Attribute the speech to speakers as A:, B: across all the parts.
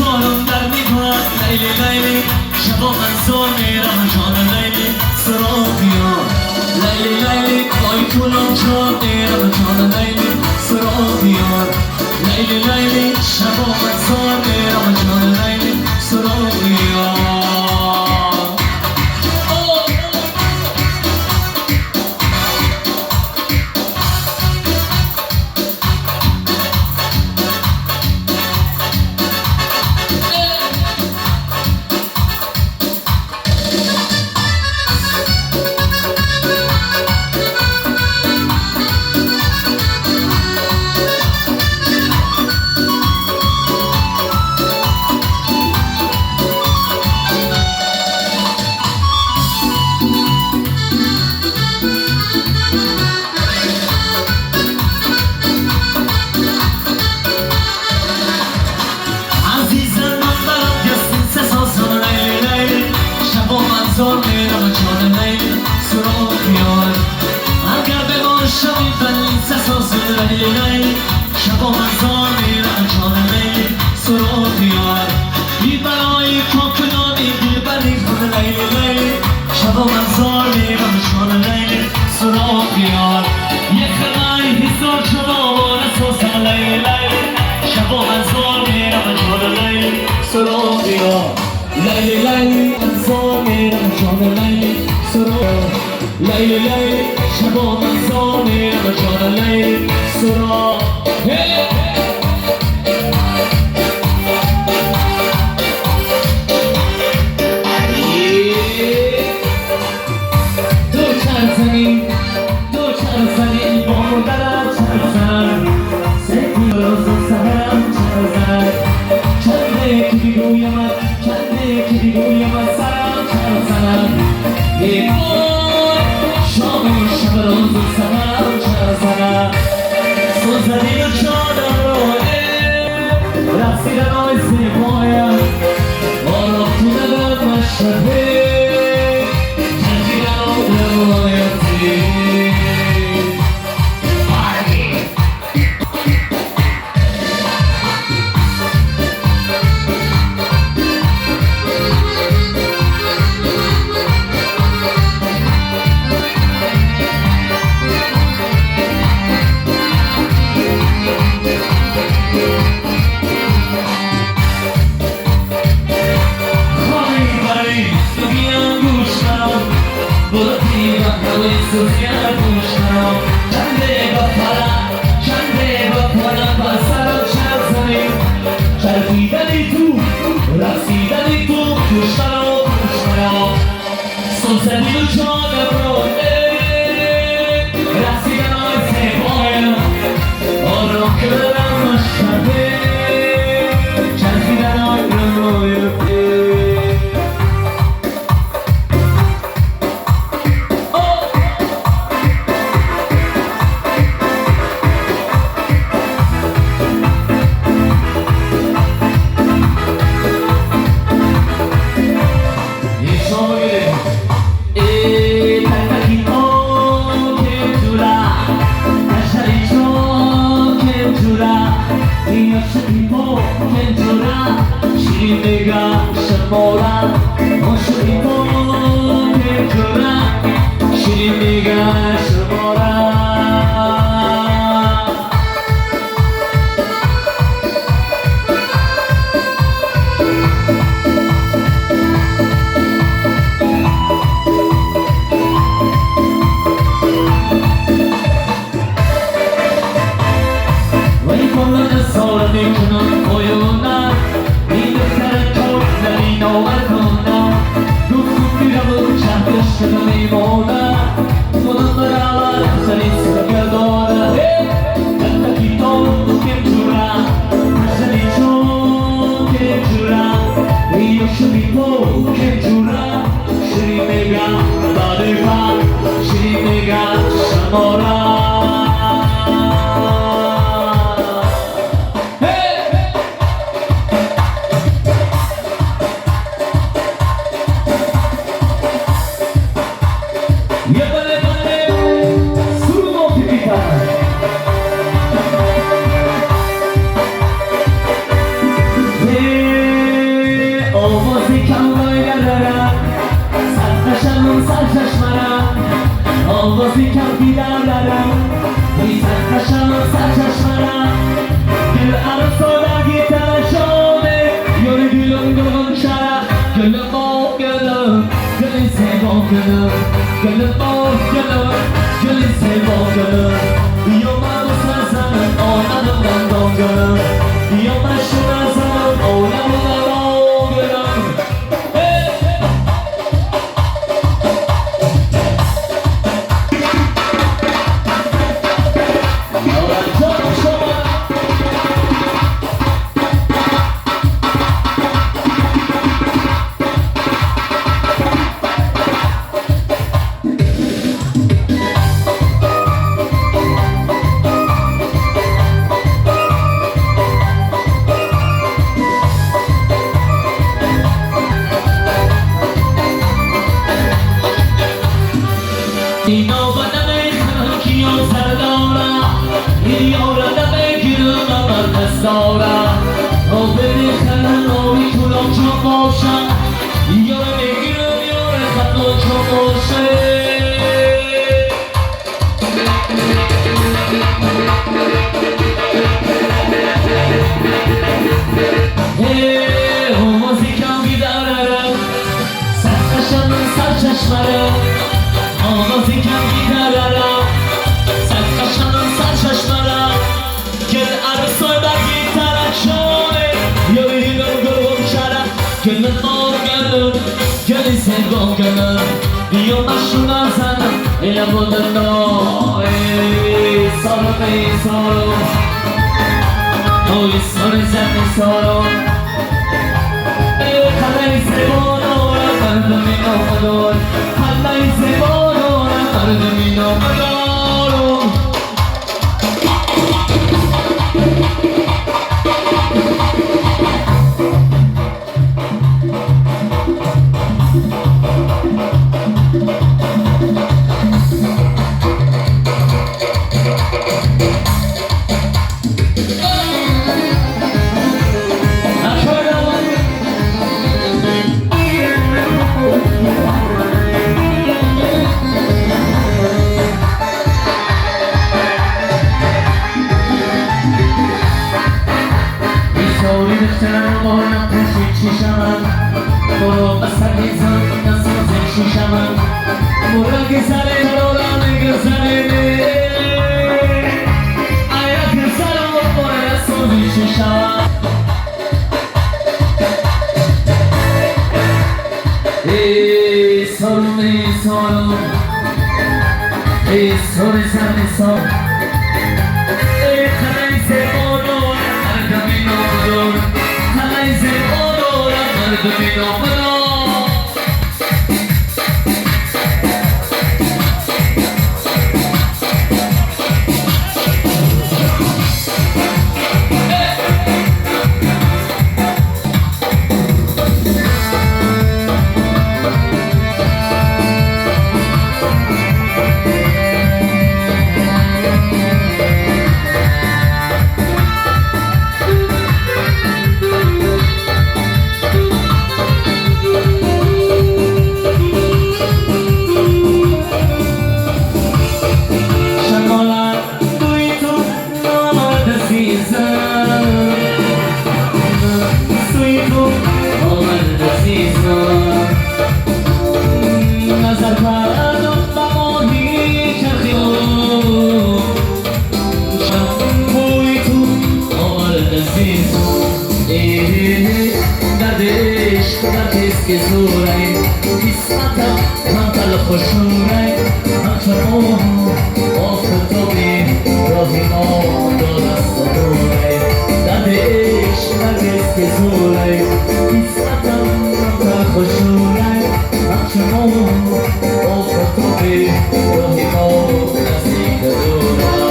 A: بارون در میپرد لیلی لیلی شبا من زار میرم جان لیلی سراغ بیار لیلی لیلی پای طولم جان میرم جان لیلی سراغ بیار لیلی لیلی شبا من زار میرم جان لیلی سراغ بیار زار میرم جان لیلی سراغ بیار اگر به باشم بلی سسازم لیلی لیلی شبا من زار میرم جان لیلی سراغ بیار بی برای پاکنانی دل بری کن لیلی لیلی شبا من زار میرم جان لیلی سراغ بیار یک خلای هزار جوان سازم لیلی لیلی شبا من زار میرم جان لیلی سراغ بیار لیلی لیلی زار میرم جان لیلی سراغ لیلی لیلی شبا من زار میرم جان لیلی سراغ دو چند زنی با مدرم چند زن سیدی روز سهرم چند زن چنده که بگویم چنده که بگویم سرم چند زنم بیمون شام شب روز سهرم چند زنم سوزدی و جانم رو رفتی رای زیبایم آرام تو ندارد مشهده سوزیان پوشنم چنده با پرم بسرم چند زنیم چرخیدنی تو رسیدنی تو پوشنم سوزنی و جانم رو رسیدن آی زیبایم آرام کردم مشهده چرخیدن آی روی سرچشمرم آوازی کم دیدم درم توی سرکشم سرچشمرم گل عرصا در گیتر شده یاری گلم گلم شرم گلم با گلم گلی سیبا گلم گلم با گلم گلی سیبا گلم بیا من بسر زمن آنم دندان گلم بیا من شما زمن آنم دندان گلم اینا بدن خاکی و سردارم این یارم بگیرم من دست دارم او بریخن آبی طولم چون باشم یارم بگیرم یار خطا چون باشه موزیکم بیدارم سرخشم سرچشمرم آوازی کم بیدارم سرخشم سرچشمرم گل عرصای بر گیترم شده یاری گلم گلم شرم گل مار گلم گلی سیبا گلم بیا مشون زنم اینا بودن ای سارم ای سارم اوی ساری زنی سارم ای خلای سیبا دارم مردمی نامدار خلای سیبا مردمی نامدارم باید پشت چشمم برو بسر هیزم نساز شیشمم برو گذره برو گذره آیا گذره برو نساز شیشمم ای سالم ای سالم ای سال زن سال ای خلای زبانو مردمی نامدار خلای زبانو مردمی نامدار که زورای قسمتم من تل خوشورای همچنان آفتابی راهی ما دارست دورای درد عشق نرگس که زورای قسمتم من تل خوشورای همچنان آفتابی راهی ما نزدیک دورای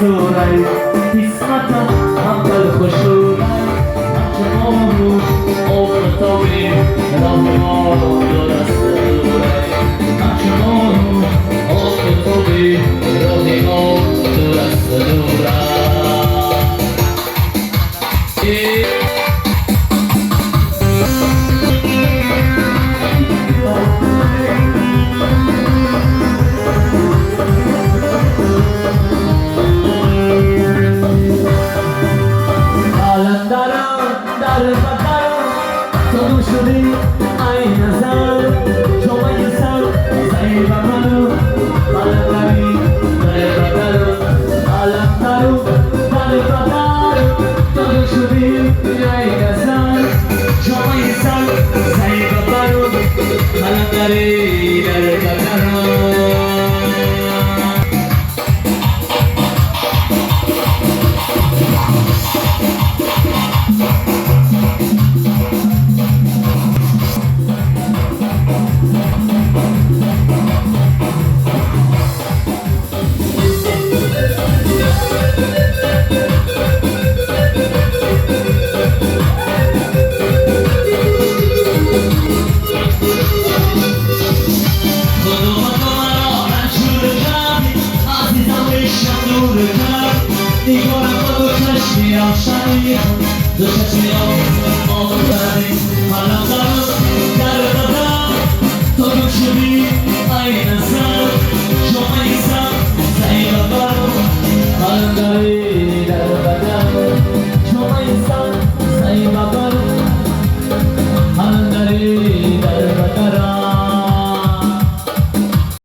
A: سورای قسمتم همدل خوشورای نچمانو آفتابی راه درست سورای نچمانو آفتابی راه درست سورای Dicono quando cresci a uscire,